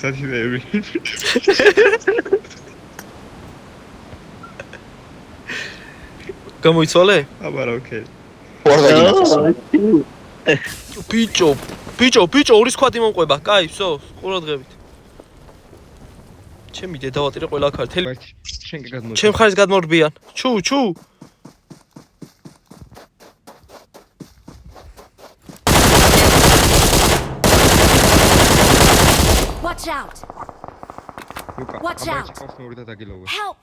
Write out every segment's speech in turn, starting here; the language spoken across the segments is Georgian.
Saturday. გამოიცვალე? აბარა, ოკეი. ბიჭო, ორი სკვადი მომყვება. კაი, всё, ყურადღებით. ჩემი დედავატირე ყველა აქ არის. შენ კი გადმოდი. ჩემ ხარის გადმორბიან. ჩუ. Watch out. Watch out. Help.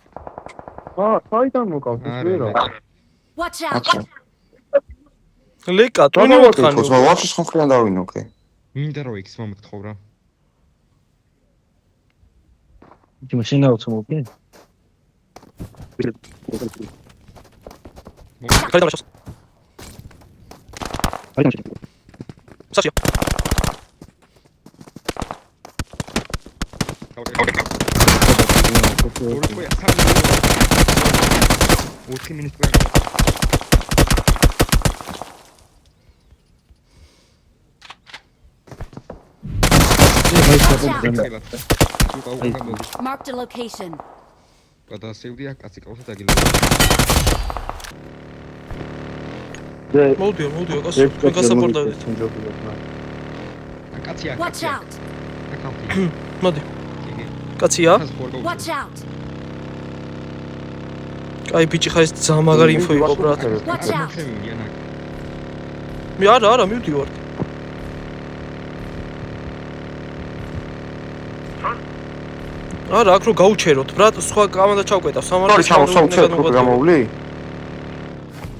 საიდან მოკავს ეს ვერა? Watch out. ლეკა, ტუნი მოთხანი. თორსა ვაფშე ხომხლიან დავინო, ოკეი. მინდა რომ იქს მომეთხოვ რა. 이제 машина 오토 먹게. ხარი დამაშოს. 아니 사시야. ორი ყოა 4 მინუტი. Marked a location. გადასევდია კაცი ყავსა დაგილო. მოდიო, გასაპორტავდით. კაცია. Watch out. მოდი. კაცია? Watch out. კაი ბიჭი ხარ ეს ძამაგარი ინფო იყო ბრატ. Watch out. მე არა, მივდივარ. არა, აქ რო გაუჩეროთ, ბრატ, სხვა კამანდა ჩავკვეტავ, სამარხი ჩავსავ პროგრამული?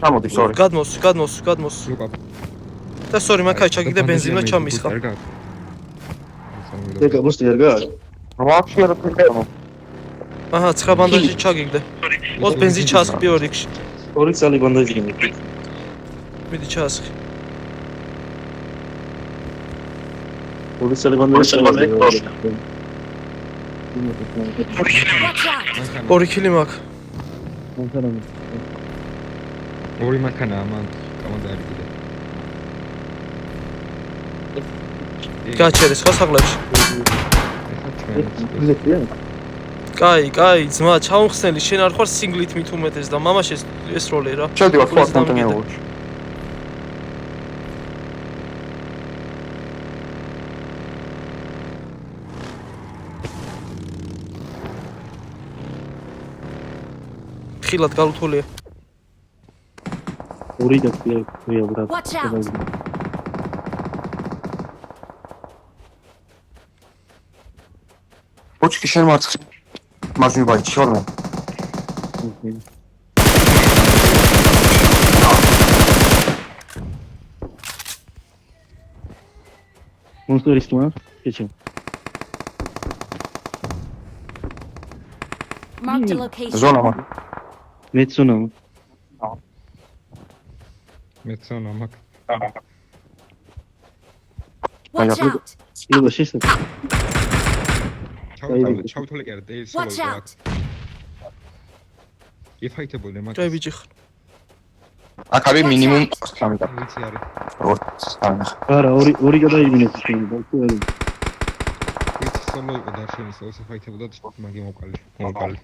ჩამოდი, sorry. გადმოს. და sorry, მაქაი ჩაგიგდა ბენზინა ჩამისხა. 내가 무슨 열가? ვაფშე არ ფიქრობ. აჰა, 9 ბანდაჟი ჩაგიგდა. მოს ბენზი ჩასხი ორიქში. ორი წალი ბანდაჟი იმით. მიდი ჩასხი. ორი წალი ბანდაჟი. Watch out. ორი კილი მაქვს. ორი მანქანაა მან კამანდა არის კიდე. გაჩერე სხვა საღლებში. კაი, ძმა, ჩაუმხსნელი, შენ არ ხარ სინგლით მით უმეტეს და მამაშ ეს როლი რა. შევდივარ ხო კონტენერში. ხილად გალუთოლია. ორი და ქვია ბრატ. Watch out. ოჩკი შენ მარცხი. მაჟინი ბაიჩი შორმა. მონსტერი სტუა? ეჩე. Marked a location. ზონა. მეცონა. მეცონა მაგ. Watch out. 이거 실수. ჩავთვალე კი არა ეს Watch სოლო. out. იფაიტებოდნენ მაგ. კაი ბიჭი ხარ. აქ არის მინიმუმ 3 და ვიცი არის. 2 არა, ორი გადაიგინეს შენ და თუ არის. ვიცი სოლო იყო დაშენი სოლოს იფაიტებოდა მაგი მოკალი.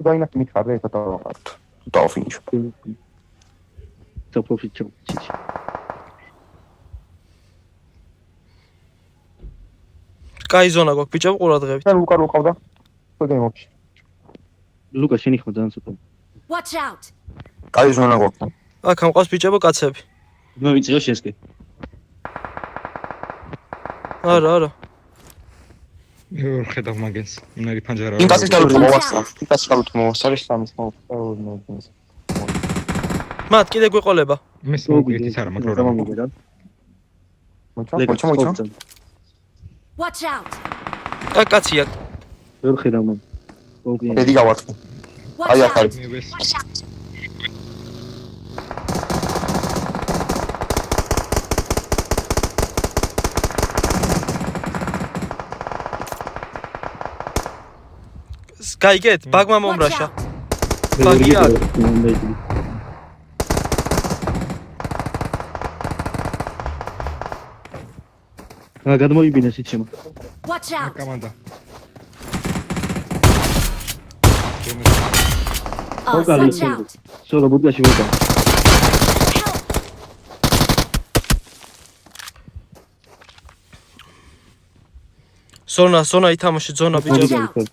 დაინახე მითხარდა ეს დავაყართ. დავფინიშო. და პროფიტი. კაი ზონა გვაქვს ბიჭო, ყურადღებით. და ლუკა როყავდა. ხოდენ მოხი. ლუკა შენი ხო ძალიან ცოტა. Watch out. კაი ზონა გვაქვს. აქ ამყავს ბიჭებო კაცები. მე ვიციო შესკე. არა. მე ხედავ მაგენს. იმერი ფანჯარა. ინკასის და ლუკა მოვასწრა. ინკასის და ლუკა მოვასწრა სამის მოვასწრა. მათ კიდე გვეყოლება. მე სმოგიტის არა მაგრამ. მოიცა. Watch out. კაცია. ვერ ხედავ მან. ედი გავარცხე. Watch აი ახალი. out. მე ვეს გაიგეთ, ბაგმა მომრაშა. ბაგია. გადმოიბინე სიჩემო. Watch out! Команда. Oh, Vocal watch listen. out! სოლო ბუდაში ვოკა. Help! ზონა ითამაში ზონა Watch ბიჭო. out!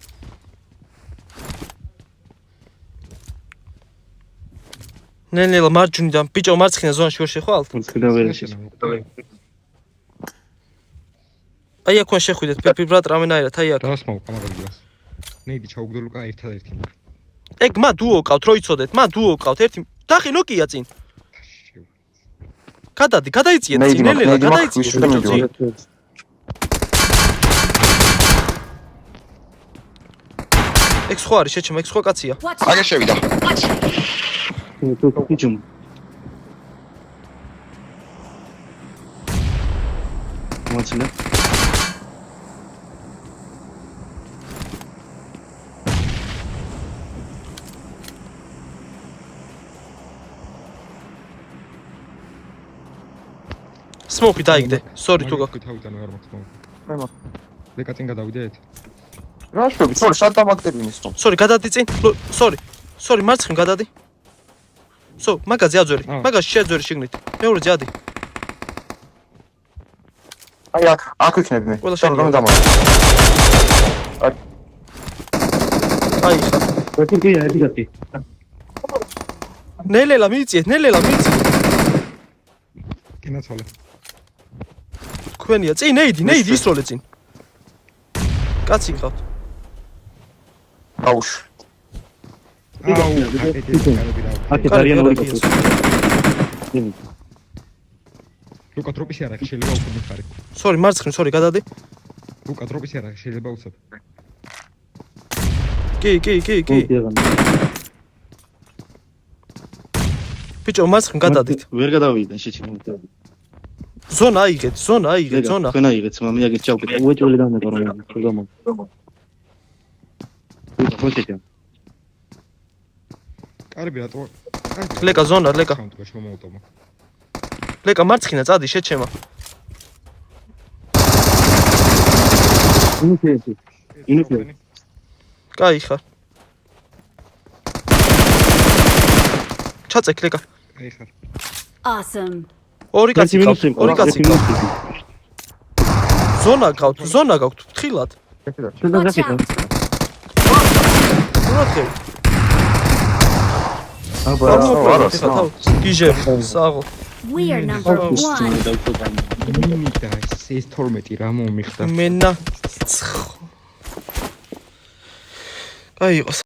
ნელ-ნელა მარჯვნიდან ბიჭო მარცხენა ზონაში ვერ შეხვალთ? მოცდა ვერაში. აი აქ ვან შეხვიდეთ პეპი ბრატ რამენაირად აი აქ. დასმავ კამაგას. ნეიდი ჩაუგდო ლუკა ერთადერთი. ეგ მა დუო ყავთ რო იცოდეთ მა დუო ყავთ ერთი დახი ნოკია წინ. გადაიწიეთ ნეიდი წინ ნელ-ნელა მაქვს, გადაიწიეთ ვისვლა ბიჭო წინ. მიდიოდი. ეგ სხვა არის შეჩემ ეგ სხვა კაცია. Watch აგერ out! შევიდა. სიჩემო. მოცნა. სმოუკი დაიგდე. სორი თუ გაქვს. თავიდან არ მაქვს მოვ. მე მაქვს. ლეკა წინ გადავიდეთ. რა შვები, თორე სად დამაგდებინეს თო. სორი გადადი წინ. სორი მარცხენ გადადი. მაგაზე აძვერი. მაგას შეძვერი შიგნით. მეორე ძადი. აი აქ ვიქნები მე. ყველა შენია. რომ დამო. აი ხა. ვეთიკი აიდიგატი. ნელ-ნელა მიიწიეთ. კინაცვალე. ქვენია წინ ნეიდი ისროლე წინ. კაცი ყავთ. აუშ. აკე დარიან ორი კაცი. ლუკა დროპისი არ აქვს შეიძლება უფრო მიხარი. სორი მარცხენ გადადი. ლუკა დროპისი არ აქვს შეიძლება უცებ. კი. ბიჭო მარცხენ გადადით. ვერ გადავიდა შეჩემო. ზონა აიგეთ ზონა. ხენა იღეთ მე აგერ ჩავკეთ. უეჭველი დამეკო რომ გამო. ხოჭეჭა. კარები რატო? ლეკა ზონა ლეკა. ხანტო შემოუტომა. ლეკა მარცხენა წადი შეჩემა. ინიფი. კაი ხარ. ჩაწეკ ლეკა. აი ხარ. Awesome! ორი კაცი ყავთ. კაცი. ზონა გაქვთ ფრთხილად. Watch out! გიჟები საღო. We are number 1! იმიდა ეს 12 რა მომიხდა. მენა. კაი იყოს.